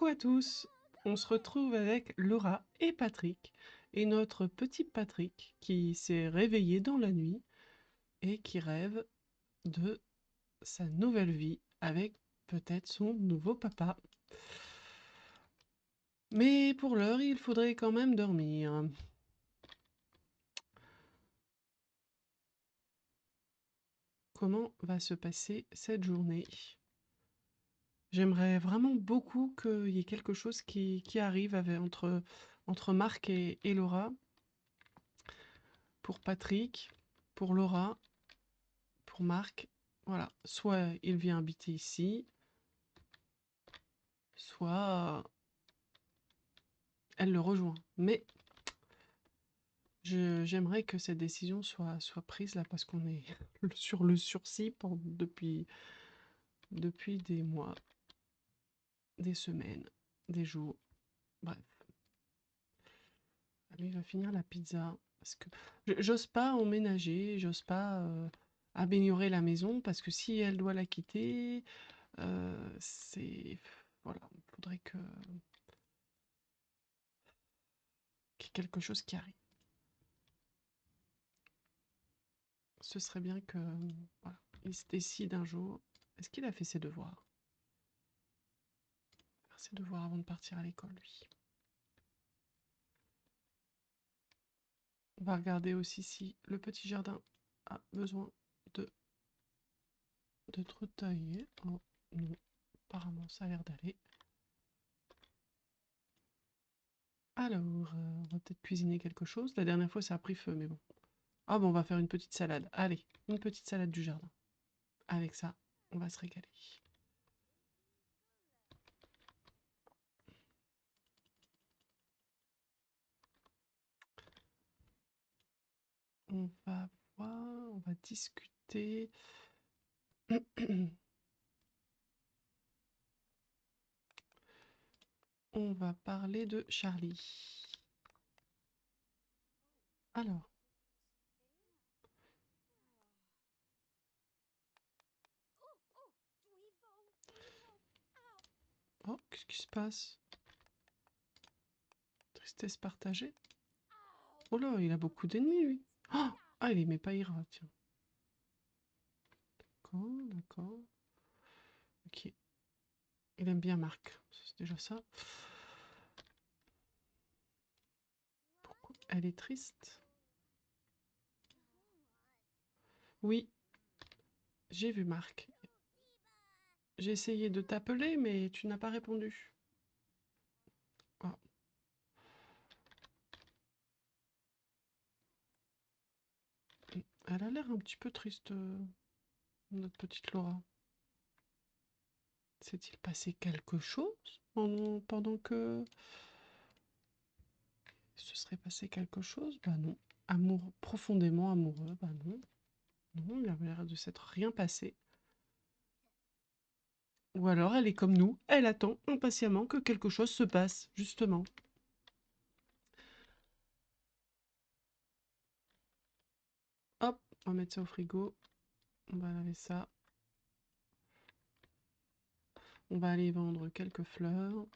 Coucou à tous, on se retrouve avec Laura et Patrick, et notre petit Patrick qui s'est réveillé dans la nuit et qui rêve de sa nouvelle vie avec peut-être son nouveau papa. Mais pour l'heure, il faudrait quand même dormir. Comment va se passer cette journée? J'aimerais vraiment beaucoup qu'il y ait quelque chose qui arrive entre Marc et Laura. Pour Patrick, pour Laura, pour Marc, voilà. Soit il vient habiter ici, soit elle le rejoint. Mais j'aimerais que cette décision soit prise là parce qu'on est sur le sursis depuis des mois, des semaines, des jours, bref. Lui, il va finir la pizza parce que j'ose pas emménager, j'ose pas améliorer la maison parce que si elle doit la quitter, c'est voilà, il faudrait qu'il y ait quelque chose qui arrive. Ce serait bien que voilà, il se décide un jour. Est-ce qu'il a fait ses devoirs? Faire ses devoirs avant de partir à l'école, lui. On va regarder aussi si le petit jardin a besoin de d'être taillé. Oh non, apparemment ça a l'air d'aller. Alors, on va peut-être cuisiner quelque chose. La dernière fois, ça a pris feu, mais bon. Ah bon, on va faire une petite salade. Allez, une petite salade du jardin. Avec ça, on va se régaler. On va voir, on va discuter. On va parler de Charlie. Alors, oh, qu'est-ce qui se passe? Tristesse partagée? Oh là, il a beaucoup d'ennemis, lui. Oh, ah, il aimait pas Ira, tiens. D'accord, d'accord. Ok. Il aime bien Marc. C'est déjà ça. Pourquoi elle est triste? Oui, j'ai vu Marc. J'ai essayé de t'appeler, mais tu n'as pas répondu. Ah. Elle a l'air un petit peu triste, notre petite Laura. S'est-il passé quelque chose pendant que... Ce serait passé quelque chose? Bah non. Amour, profondément amoureux? Bah non. Non, il avait l'air de s'être rien passé. Ou alors elle est comme nous, elle attend impatiemment que quelque chose se passe, justement. Hop, on va mettre ça au frigo. On va laver ça. On va aller vendre quelques fleurs.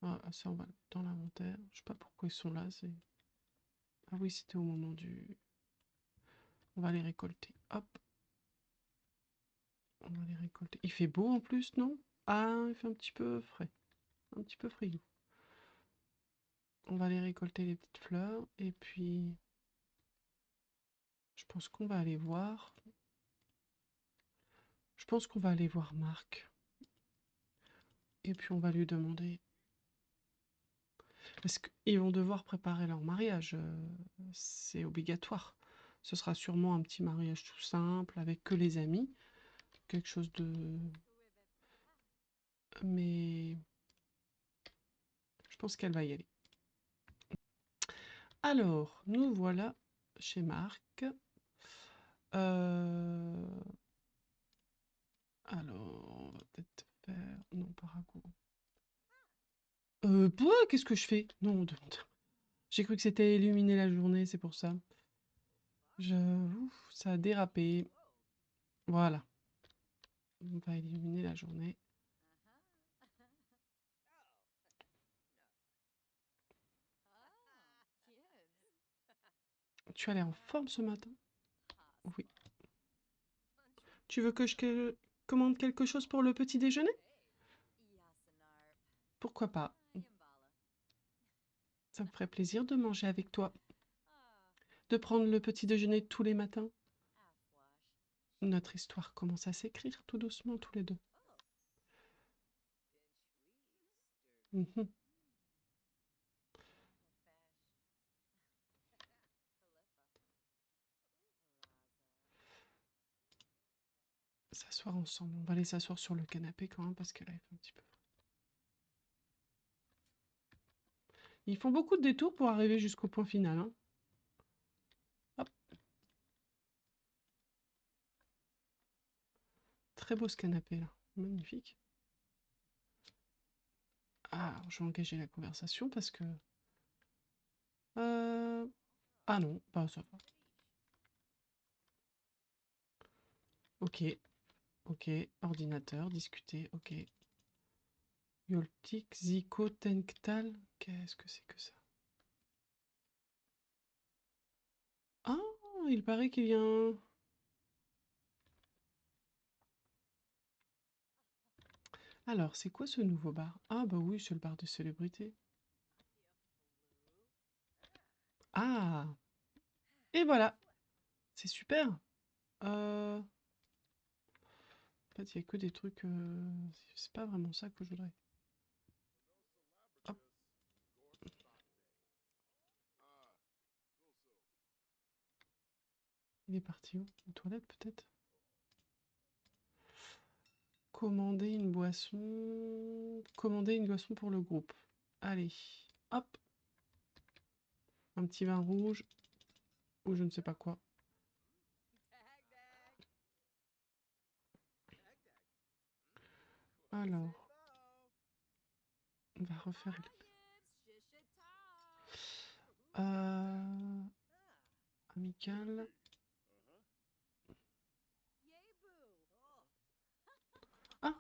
Ah, ça, on va le mettre dans l'inventaire. Je sais pas pourquoi ils sont là. Ah oui, c'était au moment du... On va les récolter. Hop. On va les récolter. Il fait beau en plus, non? Ah, il fait un petit peu frais. Un petit peu frigo. On va aller récolter les petites fleurs. Et puis... Je pense qu'on va aller voir... Je pense qu'on va aller voir Marc. Et puis on va lui demander... Parce qu'ils vont devoir préparer leur mariage. C'est obligatoire. Ce sera sûrement un petit mariage tout simple, avec que les amis. Quelque chose de... Mais... Je pense qu'elle va y aller. Alors, nous voilà chez Marc. Alors, on va peut-être faire... Non, pas ragoût. Qu'est-ce que je fais? Non, j'ai cru que c'était illuminer la journée, c'est pour ça. Ouf, ça a dérapé. Voilà. On va illuminer la journée. Tu as l'air en forme ce matin? Oui. Tu veux que je commande quelque chose pour le petit déjeuner? Pourquoi pas? Ça me ferait plaisir de manger avec toi, de prendre le petit déjeuner tous les matins. Notre histoire commence à s'écrire tout doucement tous les deux. Mhm. S'asseoir ensemble. On va aller s'asseoir sur le canapé quand même parce que là il fait un petit peu froid. Ils font beaucoup de détours pour arriver jusqu'au point final. Hein. Hop. Très beau ce canapé là. Magnifique. Ah, je vais engager la conversation parce que... Ah non, pas ça va. Ok, ok. Ordinateur, discuter, ok. Yoltik, Zico, Tenktal. Qu'est-ce que c'est que ça? Ah, il paraît qu'il vient... Alors, c'est quoi ce nouveau bar? Ah bah oui, c'est le bar des célébrités. Ah! Et voilà! C'est super! En fait, il n'y a que des trucs... C'est pas vraiment ça que je voudrais. Hop. Il est parti où? Aux toilettes peut-être? Commander une boisson... Commander une boisson pour le groupe. Allez, hop! Un petit vin rouge. Ou je ne sais pas quoi. Alors... On va refaire... Amical... Ah!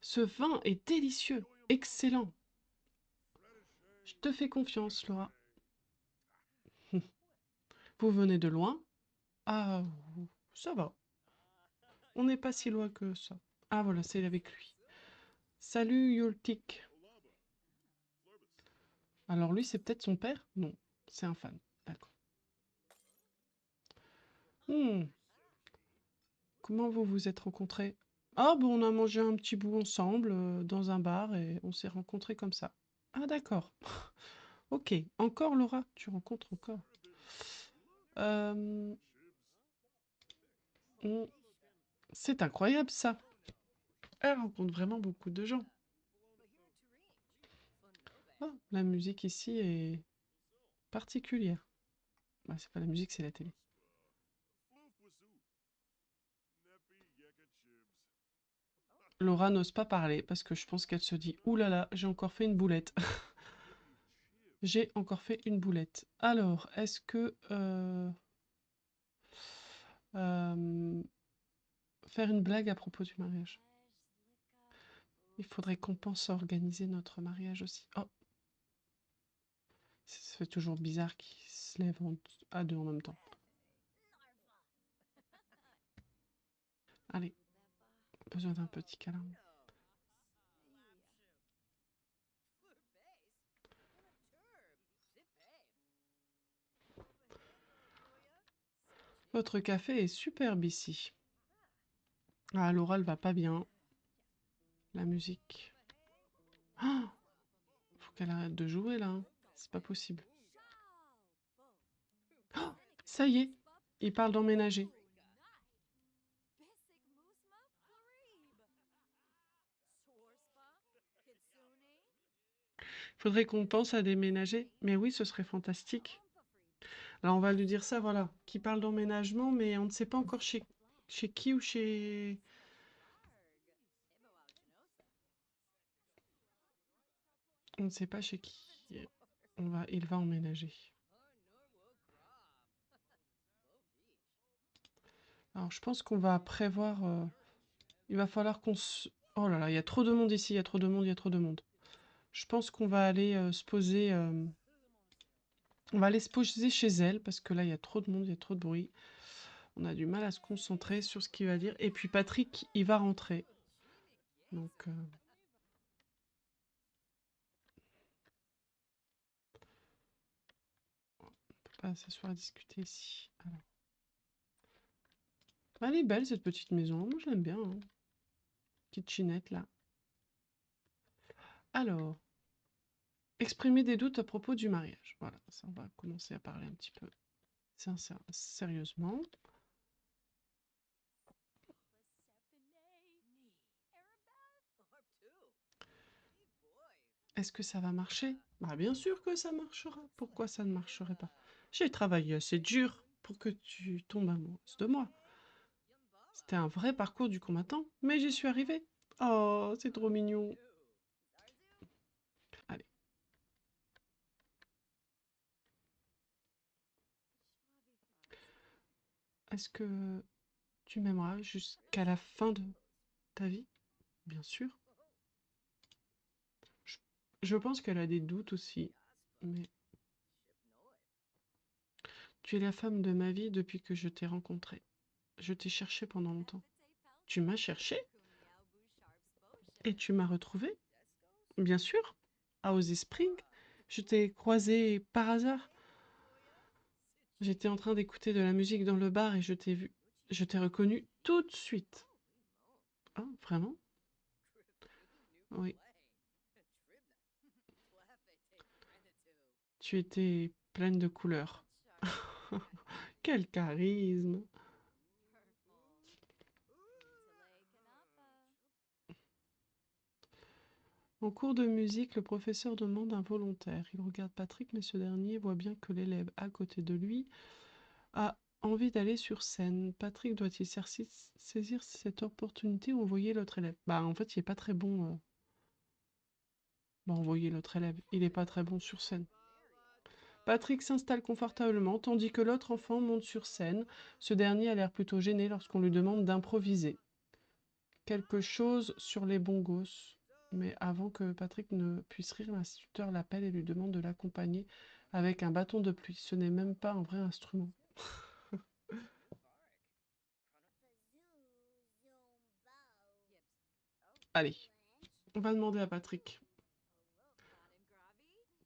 Ce vin est délicieux! Excellent! Je te fais confiance, Laura. Vous venez de loin? Ah, ça va. On n'est pas si loin que ça. Ah voilà, c'est avec lui. Salut Yoltik. Alors lui, c'est peut-être son père? Non, c'est un fan. D'accord. Hmm. Comment vous vous êtes rencontrés? Ah bon, on a mangé un petit bout ensemble dans un bar et on s'est rencontrés comme ça. Ah d'accord. Ok. Encore Laura? Tu rencontres encore? Euh, hmm. C'est incroyable ça. Elle rencontre vraiment beaucoup de gens. Oh, la musique ici est particulière. Bah, c'est pas la musique, c'est la télé. Laura n'ose pas parler parce que je pense qu'elle se dit ouh là là, j'ai encore fait une boulette. J'ai encore fait une boulette. Alors, est-ce que euh, faire une blague à propos du mariage? Il faudrait qu'on pense à organiser notre mariage aussi. Oh, ça fait toujours bizarre qu'ils se lèvent à deux en même temps. Allez, besoin d'un petit câlin. Votre café est superbe ici. Ah, Laura, elle va pas bien. La musique. Ah, faut qu'elle arrête de jouer là. Hein. C'est pas possible. Oh, ça y est, il parle d'emménager. Faudrait qu'on pense à déménager. Mais oui, ce serait fantastique. Alors on va lui dire ça, voilà, qui parle d'emménagement, mais on ne sait pas encore chez qui ou chez... On ne sait pas chez qui il va emménager. Alors je pense qu'on va prévoir... il va falloir qu'on se... Oh là là, il y a trop de monde ici, il y a trop de monde, il y a trop de monde. Je pense qu'on va aller se poser. On va aller se poser chez elle parce que là, il y a trop de monde, il y a trop de bruit. On a du mal à se concentrer sur ce qu'il va dire. Et puis Patrick, il va rentrer. Donc, on peut pas s'asseoir à discuter ici. Alors. Elle est belle cette petite maison. Moi, je l'aime bien. Hein. Kitchenette là. Alors, exprimer des doutes à propos du mariage. Voilà, ça, on va commencer à parler un petit peu sérieusement. Est-ce que ça va marcher? Bah bien sûr que ça marchera. Pourquoi ça ne marcherait pas? J'ai travaillé assez dur pour que tu tombes amoureuse de moi. C'était un vrai parcours du combattant, mais j'y suis arrivée. Oh, c'est trop mignon. Allez. Est-ce que tu m'aimeras jusqu'à la fin de ta vie? Bien sûr. Je pense qu'elle a des doutes aussi, mais tu es la femme de ma vie depuis que je t'ai rencontrée. Je t'ai cherché pendant longtemps. Tu m'as cherché et tu m'as retrouvée? Bien sûr, à Ozzy Spring. Je t'ai croisé par hasard. J'étais en train d'écouter de la musique dans le bar et je t'ai vu. Je t'ai reconnu tout de suite. Ah, vraiment? Oui. Tu étais pleine de couleurs. Quel charisme! En cours de musique, le professeur demande un volontaire. Il regarde Patrick, mais ce dernier voit bien que l'élève à côté de lui a envie d'aller sur scène. Patrick doit-il saisir cette opportunité ou envoyer l'autre élève? Bah, en fait, il est pas très bon. Bah, envoyer l'autre élève. Il est pas très bon sur scène. Patrick s'installe confortablement, tandis que l'autre enfant monte sur scène. Ce dernier a l'air plutôt gêné lorsqu'on lui demande d'improviser quelque chose sur les bongos. Mais avant que Patrick ne puisse rire, l'instituteur l'appelle et lui demande de l'accompagner avec un bâton de pluie. Ce n'est même pas un vrai instrument. Allez, on va demander à Patrick.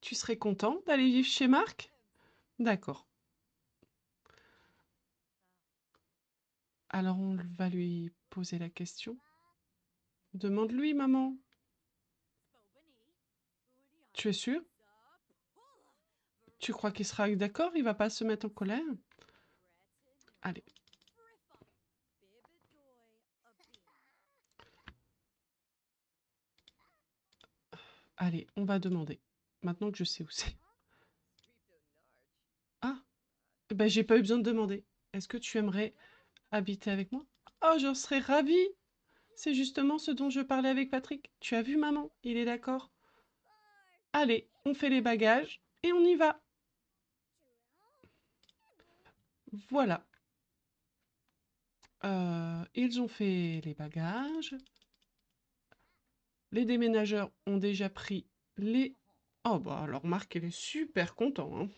Tu serais content d'aller vivre chez Marc? D'accord. Alors on va lui poser la question. Demande-lui, maman. Tu es sûr? Tu crois qu'il sera d'accord? Il va pas se mettre en colère? Allez. Allez, on va demander. Maintenant que je sais où c'est. Ah, ben j'ai pas eu besoin de demander. Est-ce que tu aimerais habiter avec moi? Oh, j'en serais ravie! C'est justement ce dont je parlais avec Patrick. Tu as vu maman? Il est d'accord? Allez, on fait les bagages et on y va. Voilà. Ils ont fait les bagages. Les déménageurs ont déjà pris les... Oh bah alors Marc, il est super content. Hein.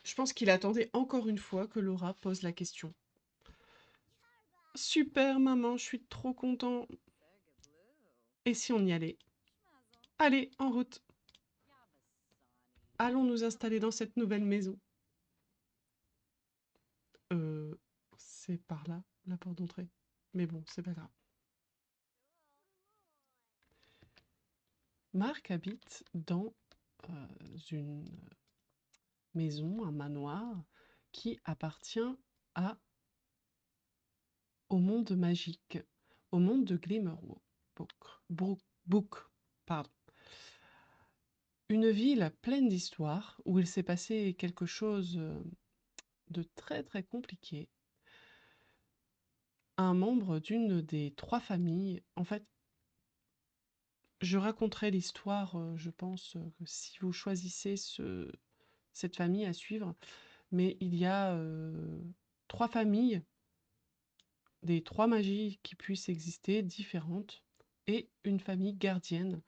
Je pense qu'il attendait encore une fois que Laura pose la question. Super maman, je suis trop content. Et si on y allait? Allez, en route. Allons nous installer dans cette nouvelle maison. C'est par là, la porte d'entrée. Mais bon, c'est pas grave. Marc habite dans une maison, un manoir, qui appartient à, au monde magique, au monde de Glimmerbook. Book, pardon. Une ville pleine d'histoires où il s'est passé quelque chose de très très compliqué. Un membre d'une des trois familles, en fait, je raconterai l'histoire, je pense, que si vous choisissez cette famille à suivre, mais il y a trois familles, des trois magies qui puissent exister, différentes, et une famille gardienne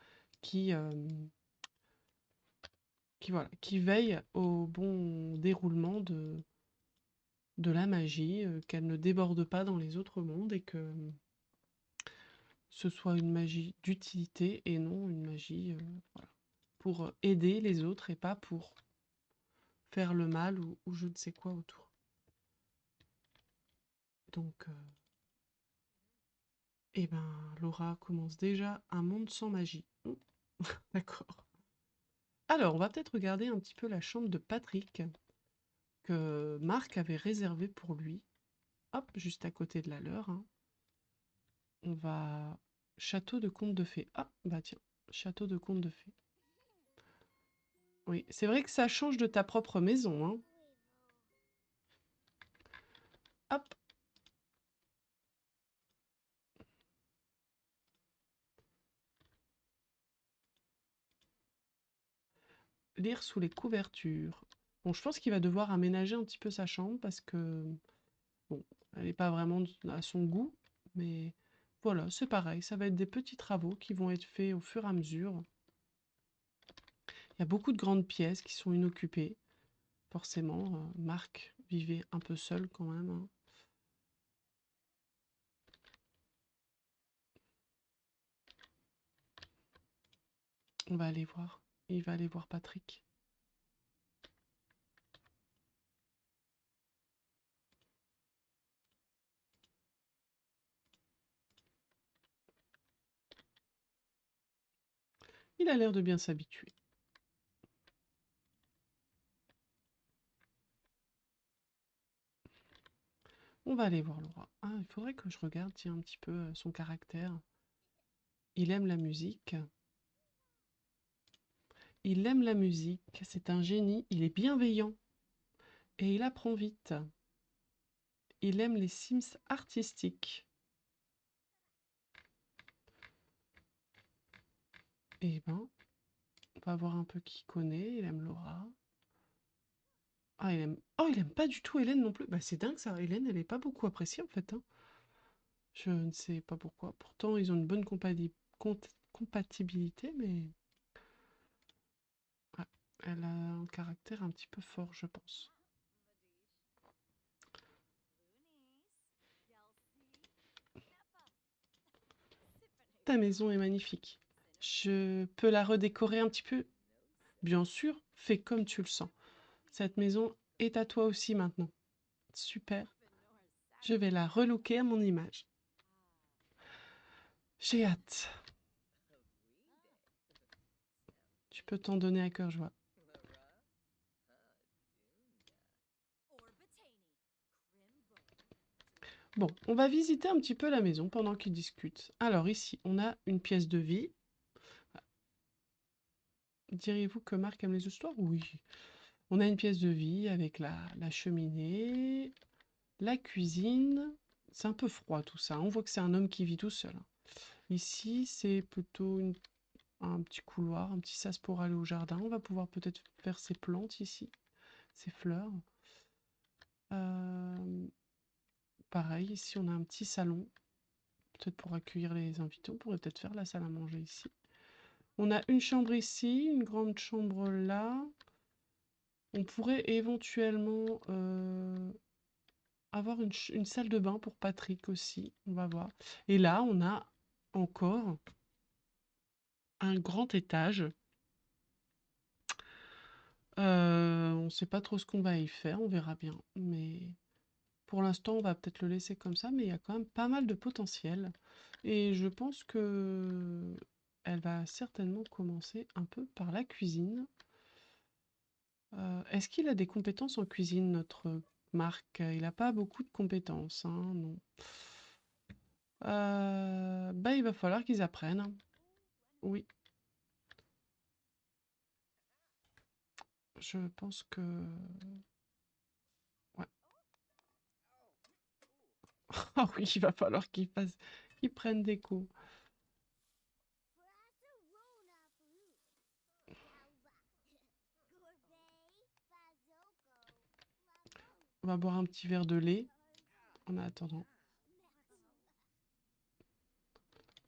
qui, voilà, qui veille au bon déroulement de la magie, qu'elle ne déborde pas dans les autres mondes et que ce soit une magie d'utilité et non une magie, voilà, pour aider les autres et pas pour faire le mal ou je ne sais quoi autour. Donc, eh ben, Laura commence déjà un monde sans magie. D'accord. Alors, on va peut-être regarder un petit peu la chambre de Patrick que Marc avait réservée pour lui. Hop, juste à côté de la leur, hein. On va... Château de conte de fées. Ah, bah tiens, château de conte de fées. Oui, c'est vrai que ça change de ta propre maison, hein. Hop. Lire sous les couvertures. Bon, je pense qu'il va devoir aménager un petit peu sa chambre parce que, bon, elle n'est pas vraiment à son goût, mais voilà, c'est pareil, ça va être des petits travaux qui vont être faits au fur et à mesure. Il y a beaucoup de grandes pièces qui sont inoccupées. Forcément, Marc vivait un peu seul quand même, hein. On va aller voir. Il va aller voir Patrick. Il a l'air de bien s'habituer. On va aller voir Laura. Ah, il faudrait que je regarde, tiens, un petit peu son caractère. Il aime la musique. Il aime la musique. C'est un génie. Il est bienveillant. Et il apprend vite. Il aime les Sims artistiques. Eh ben, on va voir un peu qui connaît. Il aime Laura. Ah, il aime... Oh, il aime pas du tout Hélène non plus. Bah, c'est dingue ça. Hélène, elle est pas beaucoup appréciée en fait, hein. Je ne sais pas pourquoi. Pourtant, ils ont une bonne compatibilité, mais ouais, elle a un caractère un petit peu fort, je pense. Ta maison est magnifique. Je peux la redécorer un petit peu? Bien sûr, fais comme tu le sens. Cette maison est à toi aussi maintenant. Super. Je vais la relooker à mon image. J'ai hâte. Tu peux t'en donner à cœur joie. Bon, on va visiter un petit peu la maison pendant qu'ils discutent. Alors ici, on a une pièce de vie. Diriez-vous que Marc aime les histoires? Oui. On a une pièce de vie avec la cheminée, la cuisine. C'est un peu froid tout ça. On voit que c'est un homme qui vit tout seul. Ici, c'est plutôt un petit couloir, un petit sas pour aller au jardin. On va pouvoir peut-être faire ses plantes ici, ses fleurs. Pareil, ici on a un petit salon, peut-être pour accueillir les invités. On pourrait peut-être faire la salle à manger ici. On a une chambre ici, une grande chambre là. On pourrait éventuellement avoir une salle de bain pour Patrick aussi, on va voir. Et là, on a encore un grand étage. On ne sait pas trop ce qu'on va y faire, on verra bien. Mais pour l'instant, on va peut-être le laisser comme ça, mais il y a quand même pas mal de potentiel. Et je pense que elle va certainement commencer un peu par la cuisine. Est-ce qu'il a des compétences en cuisine, notre Marc? Il n'a pas beaucoup de compétences, hein, non. Bah, il va falloir qu'ils apprennent, hein. Oui, je pense que... Ouais. Ah oui, il va falloir qu'ils prennent des coups. On va boire un petit verre de lait en attendant.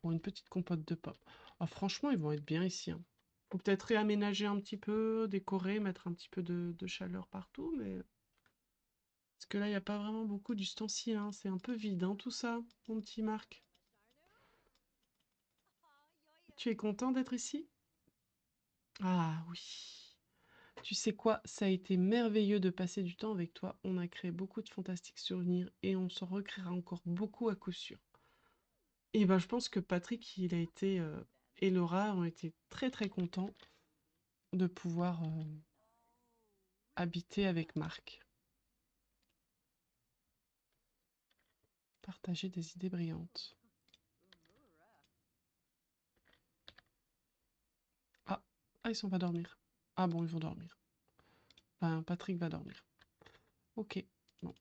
pour une petite compote de pommes. Ah, franchement, ils vont être bien ici, hein. Faut peut-être réaménager un petit peu, décorer, mettre un petit peu de chaleur partout, mais... Parce que là, il n'y a pas vraiment beaucoup d'ustensiles, hein. C'est un peu vide, hein, tout ça, mon petit Marc. Tu es content d'être ici? Ah oui. Tu sais quoi? Ça a été merveilleux de passer du temps avec toi. On a créé beaucoup de fantastiques souvenirs et on s'en recréera encore beaucoup à coup sûr. Et ben, je pense que Patrick, il a été et Laura ont été très très contents de pouvoir habiter avec Marc, partager des idées brillantes. Ah, ah, ils sont pas dormir. Ah bon, ils vont dormir. Ben, Patrick va dormir. Ok. Bon,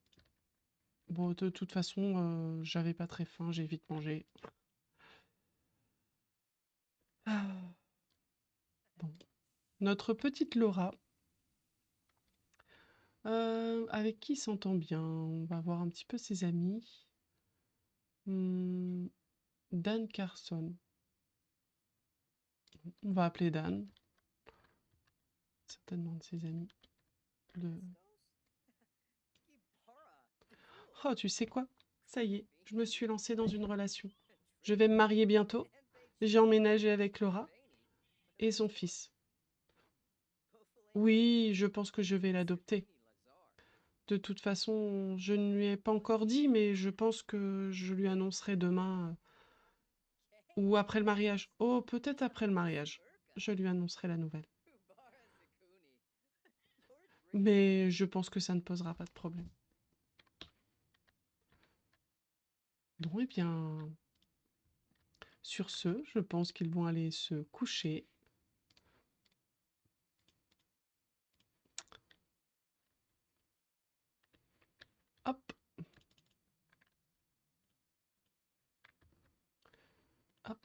bon de toute façon, j'avais pas très faim, j'ai vite mangé. Ah, bon. Notre petite Laura, avec qui il s'entend bien. On va voir un petit peu ses amis. Hmm, Dan Carson. On va appeler Dan. Certainement de ses amis. Le... Oh, tu sais quoi? Ça y est, je me suis lancée dans une relation. Je vais me marier bientôt. J'ai emménagé avec Laura et son fils. Oui, je pense que je vais l'adopter. De toute façon, je ne lui ai pas encore dit, mais je pense que je lui annoncerai demain ou après le mariage. Oh, peut-être après le mariage. Je lui annoncerai la nouvelle. Mais je pense que ça ne posera pas de problème. Bon, eh bien, sur ce, je pense qu'ils vont aller se coucher. Hop, hop.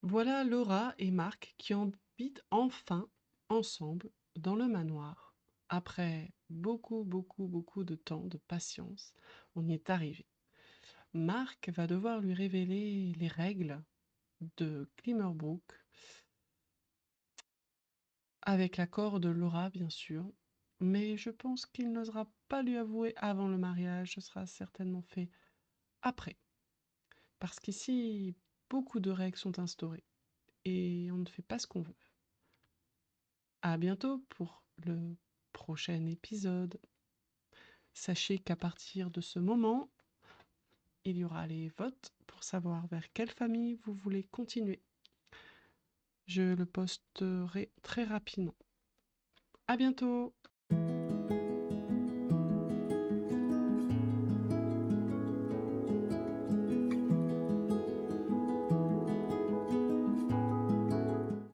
Voilà Laura et Marc qui habitent enfin ensemble dans le manoir. Après beaucoup de temps, de patience, on y est arrivé. Marc va devoir lui révéler les règles de Glimmerbrook, avec l'accord de Laura bien sûr, mais je pense qu'il n'osera pas lui avouer avant le mariage, ce sera certainement fait après. Parce qu'ici, beaucoup de règles sont instaurées et on ne fait pas ce qu'on veut. À bientôt pour le prochain épisode. Sachez qu'à partir de ce moment, il y aura les votes pour savoir vers quelle famille vous voulez continuer. Je le posterai très rapidement. À bientôt!